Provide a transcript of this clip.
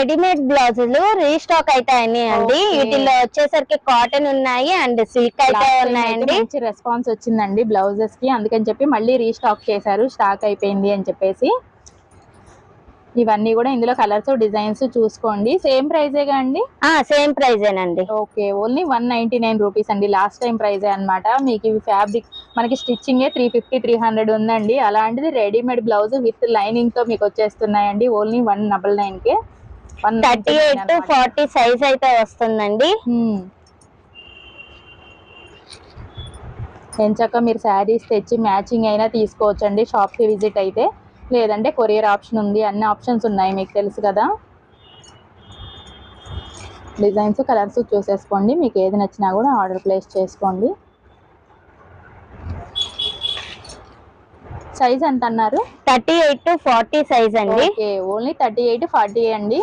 Readymade బ్లౌజులు restock అయితే అయినాయండి. వీటిలో వచ్చేసరికి కాటన్ ఉన్నాయి అండ్ సిల్క్ అయితే ఉన్నాయండి. మంచి రెస్పాన్స్ వచ్చిందండి బ్లౌజెస్ కి, అందుకని చెప్పి మళ్ళీ రీస్టాక్ చేశారు, స్టాక్ అయిపోయింది అని చెప్పేసి. ఇవన్నీ కూడా ఇందులో కలర్స్ డిజైన్స్ చూసుకోండి. సేమ్ ప్రైజేగా అండి? సేమ్ ప్రైజేనండి. ఓకే, ఓన్లీ 199 రూపీస్ అండి. లాస్ట్ టైం ప్రైజే అనమాట. మీకు ఇవి ఫ్యాబ్రిక్ మనకి స్టిచ్చింగే 350-300 ఉందండి. అలాంటిది రెడీమేడ్ బ్లౌజ్ విత్ లైనింగ్ తో మీకు వచ్చేస్తున్నాయండి ఓన్లీ 199 కే. 38 to 40 సైజ్ అయితే వస్తుందండి. ఎంచక్క మీరు శారీస్ తెచ్చి మ్యాచింగ్ అయినా తీసుకోవచ్చండి షాప్ కి విజిట్ అయితే, లేదంటే కొరియర్ ఆప్షన్ ఉంది. అన్ని ఆప్షన్స్ ఉన్నాయి, మీకు తెలుసు కదా. డిజైన్స్ కలర్స్ చూసేసుకోండి, మీకు ఏది నచ్చినా కూడా ఆర్డర్ ప్లేస్ చేసుకోండి. సైజ్ ఎంత అన్నారు? 38 to 40 సైజ్ అండి. ఓకే, ఓన్లీ 38-40 అండి.